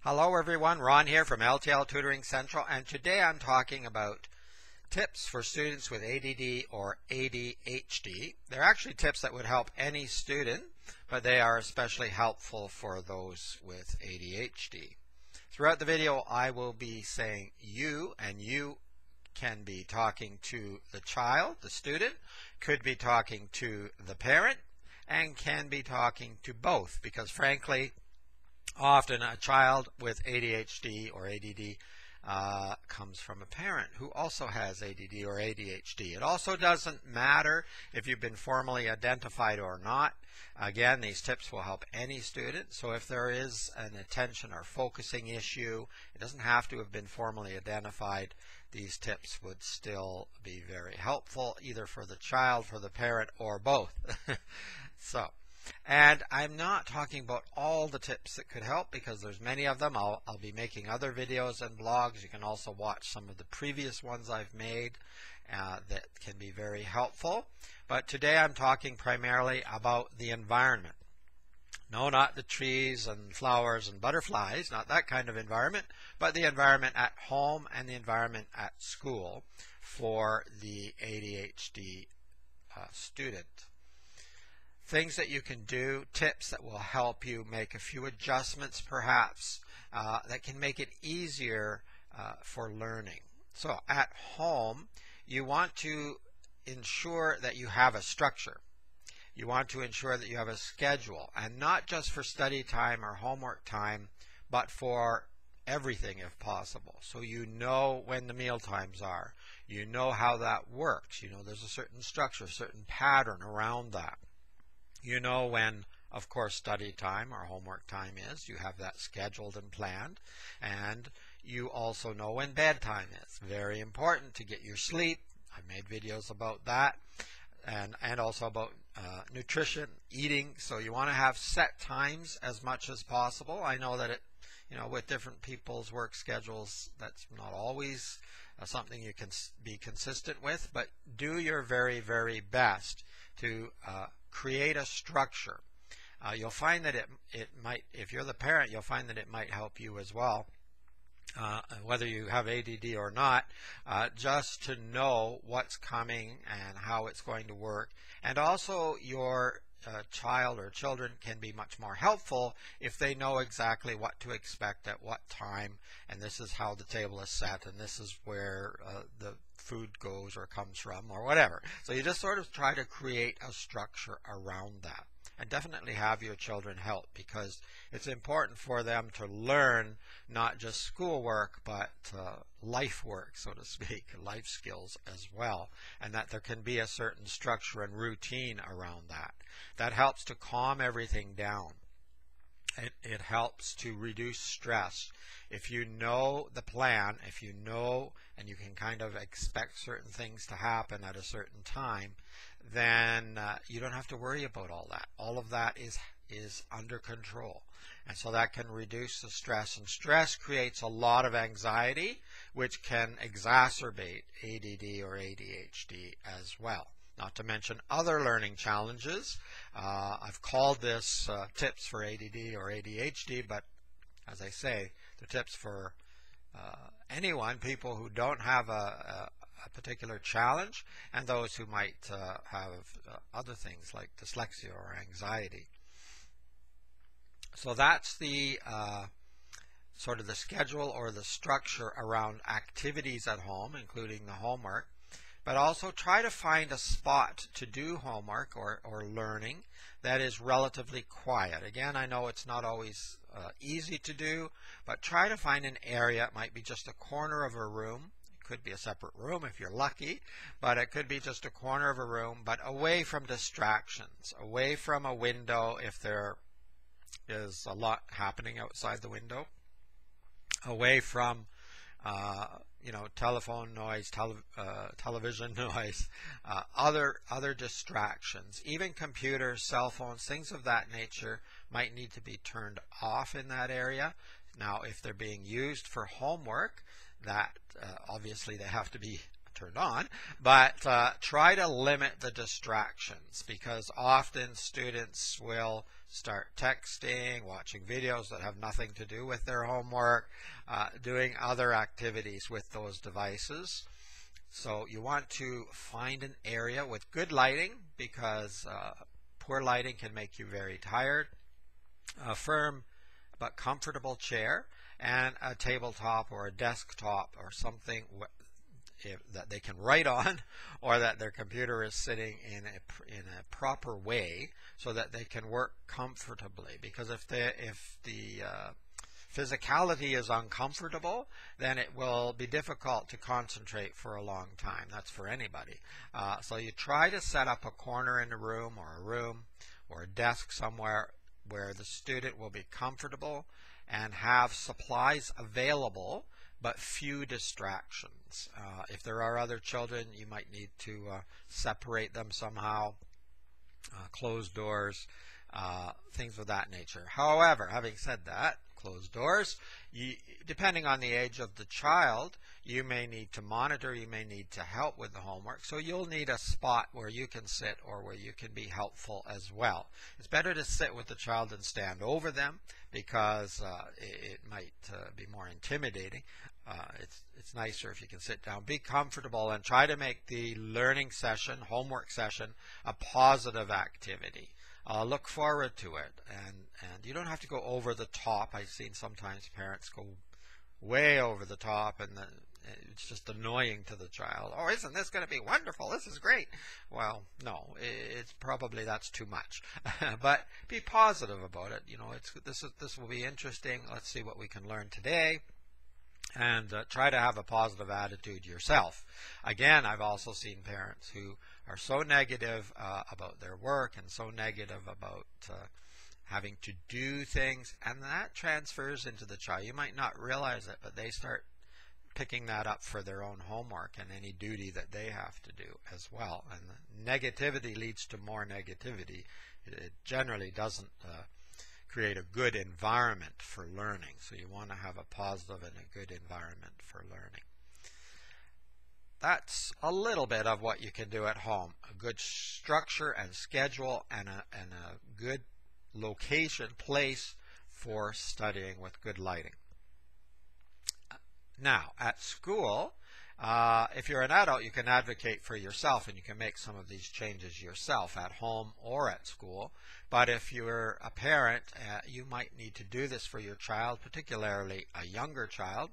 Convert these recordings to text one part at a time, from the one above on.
Hello everyone, Ron here from L.T.L Tutoring Central, and today I'm talking about tips for students with ADD or ADHD. They're actually tips that would help any student, but they are especially helpful for those with ADHD. Throughout the video I will be saying you, and you can be talking to the child, the student, could be talking to the parent, and can be talking to both, because frankly often a child with ADHD or ADD comes from a parent who also has ADD or ADHD. It also doesn't matter if you've been formally identified or not. Again, these tips will help any student. So if there is an attention or focusing issue, it doesn't have to have been formally identified. These tips would still be very helpful, either for the child, for the parent, or both. And I'm not talking about all the tips that could help, because there's many of them. I'll be making other videos and blogs. You can also watch some of the previous ones I've made that can be very helpful. But today I'm talking primarily about the environment. No, not the trees and flowers and butterflies, not that kind of environment, but the environment at home and the environment at school for the ADHD student. Things that you can do, tips that will help you make a few adjustments perhaps that can make it easier for learning. So at home, you want to ensure that you have a structure. You want to ensure that you have a schedule, and not just for study time or homework time, but for everything if possible. So you know when the meal times are. You know how that works. You know there's a certain structure, a certain pattern around that. You know when, of course, study time or homework time is. You have that scheduled and planned. And you also know when bedtime is. Very important to get your sleep. I've made videos about that. And also about nutrition, eating. So you want to have set times as much as possible. I know that with different people's work schedules, that's not always something you can be consistent with. But do your very, very best to create a structure. You'll find that it might, if you're the parent, you'll find that it might help you as well, whether you have ADD or not, just to know what's coming and how it's going to work. And also your child or children can be much more helpful if they know exactly what to expect at what time, and this is how the table is set, and this is where the food goes or comes from, or whatever. So you just sort of try to create a structure around that. And definitely have your children help, because it's important for them to learn not just schoolwork, but life work, so to speak, life skills as well, and that there can be a certain structure and routine around that. That helps to calm everything down. It helps to reduce stress. If you know the plan, if you know and you can kind of expect certain things to happen at a certain time, then you don't have to worry about all that. All of that is under control. And so that can reduce the stress. And stress creates a lot of anxiety, which can exacerbate ADD or ADHD as well. Not to mention other learning challenges. I've called this tips for ADD or ADHD, but as I say, they're tips for anyone, people who don't have a particular challenge, and those who might have other things like dyslexia or anxiety. So that's the sort of the schedule or the structure around activities at home, including the homework. But also try to find a spot to do homework or learning that is relatively quiet. Again, I know it's not always easy to do, but try to find an area. It might be just a corner of a room. It could be a separate room if you're lucky, but it could be just a corner of a room, but away from distractions, away from a window if there is a lot happening outside the window, away from telephone noise, television noise, other distractions. Even computers, cell phones, things of that nature might need to be turned off in that area. Now, if they're being used for homework, that obviously they have to be turned on, but try to limit the distractions, because often students will start texting, watching videos that have nothing to do with their homework, doing other activities with those devices. So you want to find an area with good lighting, because poor lighting can make you very tired. A firm but comfortable chair, and a tabletop or a desktop or something that they can write on, or that their computer is sitting in a proper way so that they can work comfortably. Because if the physicality is uncomfortable, then it will be difficult to concentrate for a long time. That's for anybody. So you try to set up a corner in a room or a desk somewhere where the student will be comfortable and have supplies available, but few distractions. If there are other children, you might need to separate them somehow, close doors, things of that nature. However, having said that, closed doors, depending on the age of the child, you may need to monitor, you may need to help with the homework, so you'll need a spot where you can sit or where you can be helpful as well. It's better to sit with the child than stand over them, because it might be more intimidating. It's nicer if you can sit down. Be comfortable and try to make the learning session, homework session, a positive activity. Look forward to it, and you don't have to go over the top. I've seen sometimes parents go way over the top, and it's just annoying to the child. Oh, isn't this going to be wonderful? This is great. Well, no, it's probably that's too much. But be positive about it. You know, this will be interesting. Let's see what we can learn today. And try to have a positive attitude yourself. Again, I've also seen parents who are so negative about their work and so negative about having to do things, and that transfers into the child. You might not realize it, but they start picking that up for their own homework and any duty that they have to do as well. And negativity leads to more negativity. It generally doesn't create a good environment for learning. So you want to have a positive and a good environment for learning. That's a little bit of what you can do at home. A good structure and schedule, and a good location, place for studying with good lighting. Now, at school, if you're an adult, you can advocate for yourself, and you can make some of these changes yourself at home or at school. But if you're a parent, you might need to do this for your child, particularly a younger child.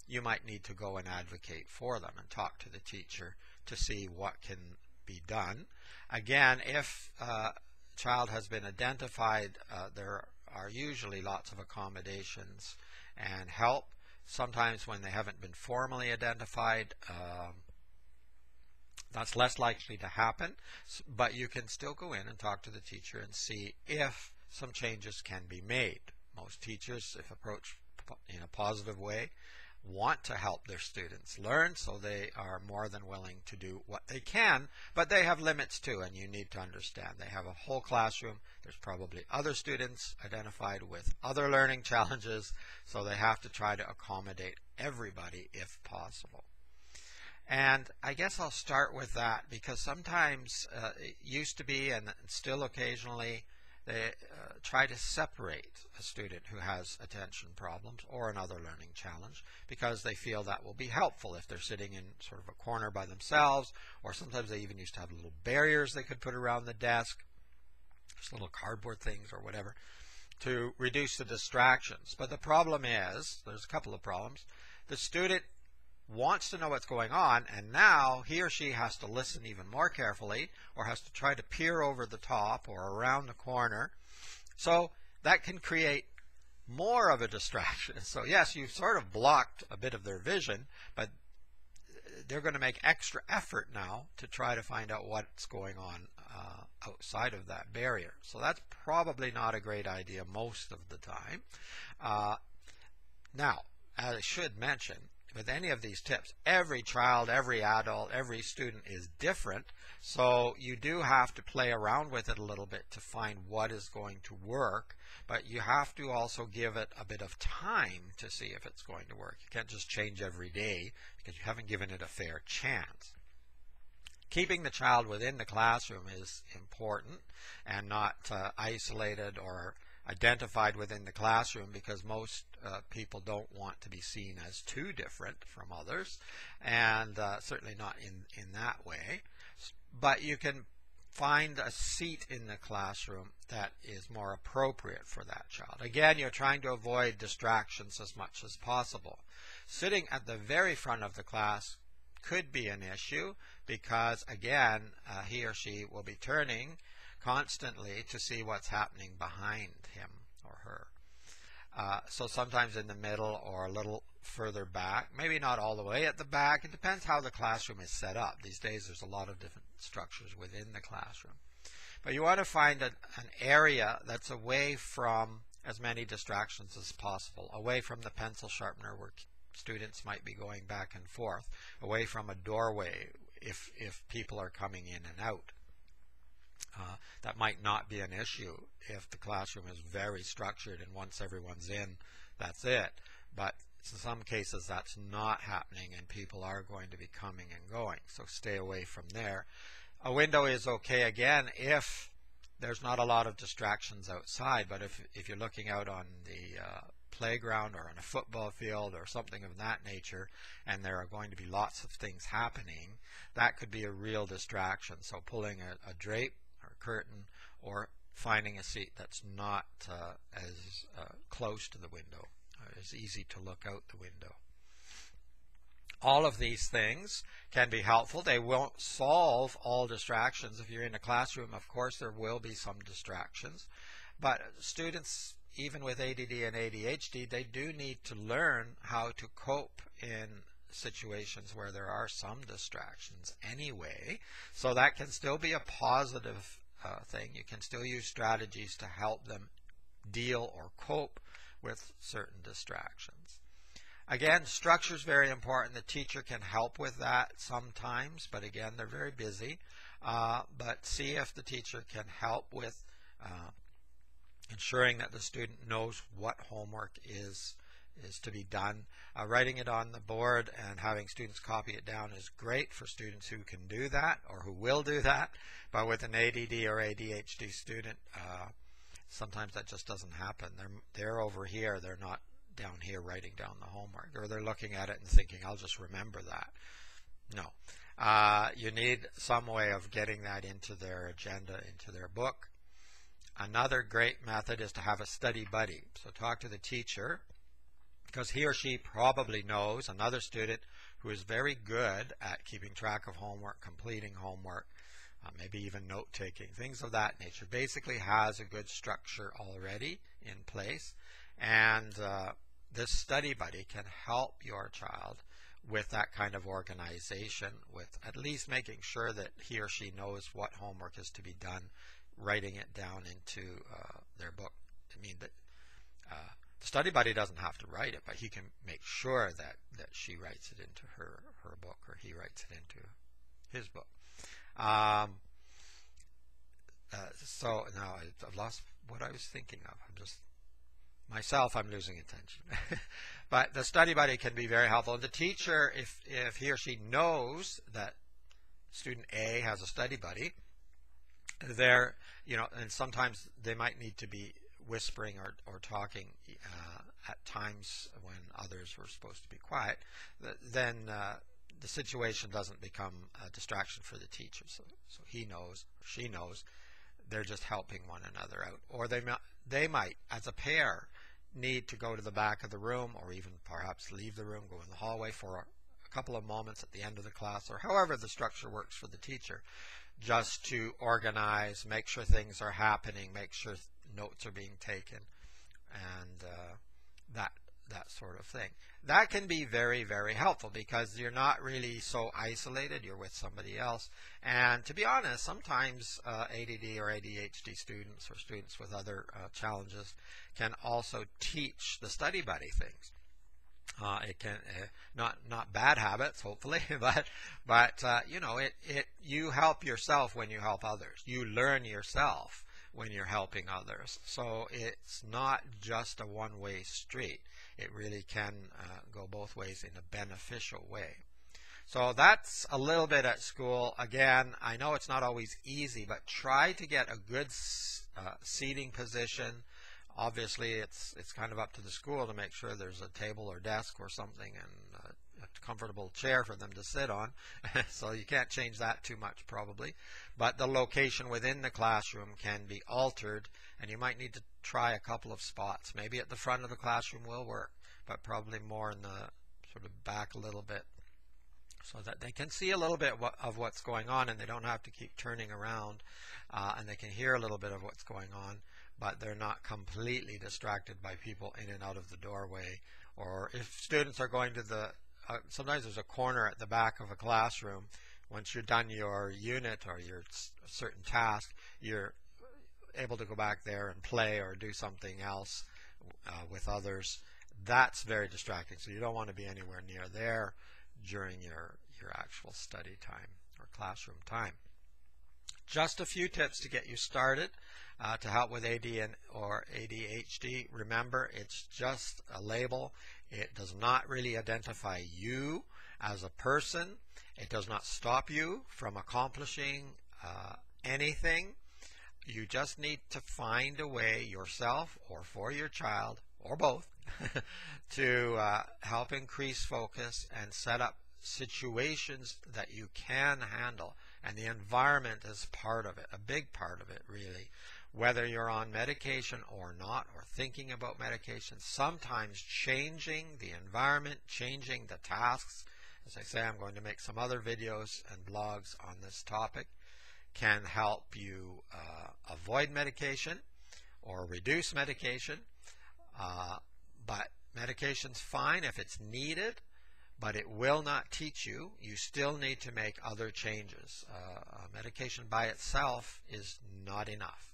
You might need to go and advocate for them and talk to the teacher to see what can be done. Again, if a child has been identified, there are usually lots of accommodations and help. Sometimes when they haven't been formally identified, that's less likely to happen, but you can still go in and talk to the teacher and see if some changes can be made. Most teachers, if approached in a positive way, want to help their students learn, so they are more than willing to do what they can, but they have limits too, and you need to understand. They have a whole classroom. There's probably other students identified with other learning challenges, so they have to try to accommodate everybody if possible. And I guess I'll start with that, because sometimes it used to be, and still occasionally, they try to separate a student who has attention problems or another learning challenge, because they feel that will be helpful if they're sitting in sort of a corner by themselves, or sometimes they even used to have little barriers they could put around the desk, just little cardboard things or whatever, to reduce the distractions. But the problem is, there's a couple of problems. The student wants to know what's going on, and now he or she has to listen even more carefully, or has to try to peer over the top or around the corner. So that can create more of a distraction. So yes, you've sort of blocked a bit of their vision, but they're going to make extra effort now to try to find out what's going on outside of that barrier. So that's probably not a great idea most of the time. Now, as I should mention, with any of these tips, every child, every adult, every student is different, so you do have to play around with it a little bit to find what is going to work, but you have to also give it a bit of time to see if it's going to work. You can't just change every day because you haven't given it a fair chance. Keeping the child within the classroom is important and not isolated or identified within the classroom, because most people don't want to be seen as too different from others, and certainly not in that way. But you can find a seat in the classroom that is more appropriate for that child. Again, you're trying to avoid distractions as much as possible. Sitting at the very front of the class could be an issue because, again, he or she will be turning constantly to see what's happening behind him or her. So sometimes in the middle or a little further back, maybe not all the way at the back. It depends how the classroom is set up. These days there's a lot of different structures within the classroom. But you want to find an area that's away from as many distractions as possible, away from the pencil sharpener where students might be going back and forth, away from a doorway if people are coming in and out. That might not be an issue if the classroom is very structured and once everyone's in, that's it. But in some cases that's not happening and people are going to be coming and going, so stay away from there. A window is okay again if there's not a lot of distractions outside, but if you're looking out on the playground or on a football field or something of that nature and there are going to be lots of things happening, that could be a real distraction. So pulling a drape or curtain or finding a seat that's not as close to the window, as easy to look out the window. All of these things can be helpful. They won't solve all distractions. If you're in a classroom, of course, there will be some distractions. But students, even with ADD and ADHD, they do need to learn how to cope in situations where there are some distractions anyway. So that can still be a positive thing. You can still use strategies to help them deal or cope with certain distractions. Again, structure is very important. The teacher can help with that sometimes, but again, they're very busy. But see if the teacher can help with ensuring that the student knows what homework is to be done. Writing it on the board and having students copy it down is great for students who can do that or who will do that. But with an ADD or ADHD student, sometimes that just doesn't happen. They're over here. They're not down here writing down the homework, or they're looking at it and thinking, I'll just remember that. No. You need some way of getting that into their agenda, into their book. Another great method is to have a study buddy. So talk to the teacher, because he or she probably knows another student who is very good at keeping track of homework, completing homework, maybe even note-taking, things of that nature. Basically has a good structure already in place, and this study buddy can help your child with that kind of organization, with at least making sure that he or she knows what homework is to be done, writing it down into their book. I mean, the study buddy doesn't have to write it, but he can make sure that she writes it into her book, or he writes it into his book. So now I've lost what I was thinking of. I'm losing attention. But the study buddy can be very helpful. And the teacher, if he or she knows that student A has a study buddy, and sometimes they might need to be whispering or talking at times when others were supposed to be quiet, then the situation doesn't become a distraction for the teacher. So he knows, or she knows, they're just helping one another out. Or they might, as a pair, need to go to the back of the room, or even perhaps leave the room, go in the hallway for a couple of moments at the end of the class, or however the structure works for the teacher, just to organize, make sure things are happening, make sure notes are being taken, and that sort of thing. That can be very, very helpful because you're not really so isolated. You're with somebody else. And to be honest, sometimes ADD or ADHD students or students with other challenges can also teach the study buddy things. It can not bad habits, hopefully, but you know, you help yourself when you help others. You learn yourself when you're helping others. So it's not just a one-way street. It really can go both ways in a beneficial way. So that's a little bit at school. Again, I know it's not always easy, but try to get a good seating position. Obviously, it's kind of up to the school to make sure there's a table or desk or something and a comfortable chair for them to sit on. So you can't change that too much probably. But the location within the classroom can be altered, and you might need to try a couple of spots. Maybe at the front of the classroom will work, but probably more in the sort of back a little bit, so that they can see a little bit of what's going on, and they don't have to keep turning around, and they can hear a little bit of what's going on, but they're not completely distracted by people in and out of the doorway. Or if students are going to the, sometimes there's a corner at the back of a classroom. Once you're done your unit or your certain task, you're able to go back there and play or do something else with others. That's very distracting, so you don't want to be anywhere near there during your actual study time or classroom time. Just a few tips to get you started to help with AD or ADHD. Remember, it's just a label. It does not really identify you as a person. It does not stop you from accomplishing anything. You just need to find a way yourself or for your child or both to help increase focus and set up situations that you can handle. And the environment is part of it, a big part of it really. Whether you're on medication or not, or thinking about medication, sometimes changing the environment, changing the tasks. As I say, I'm going to make some other videos and blogs on this topic, can help you avoid medication or reduce medication. But medication's fine if it's needed, but it will not teach you. You still need to make other changes. Medication by itself is not enough.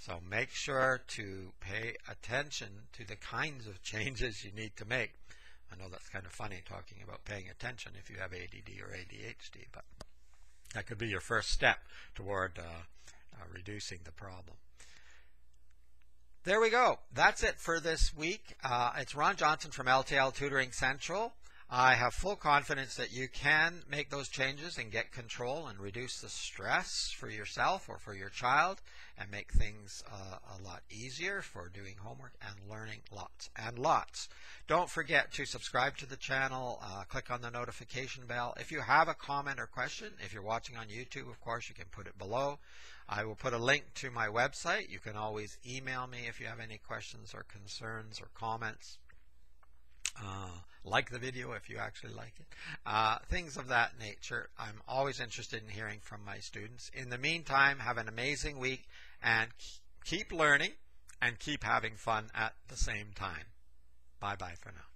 So make sure to pay attention to the kinds of changes you need to make. I know that's kind of funny talking about paying attention if you have ADD or ADHD, but that could be your first step toward reducing the problem. There we go. That's it for this week. It's Ron Johnson from L.T.L. Tutoring Central. I have full confidence that you can make those changes and get control and reduce the stress for yourself or for your child and make things a lot easier for doing homework and learning lots and lots. Don't forget to subscribe to the channel, click on the notification bell. If you have a comment or question, if you're watching on YouTube, of course, you can put it below. I will put a link to my website. You can always email me if you have any questions or concerns or comments. Like the video if you actually like it. Things of that nature. I'm always interested in hearing from my students. In the meantime, have an amazing week and keep learning and keep having fun at the same time. Bye-bye for now.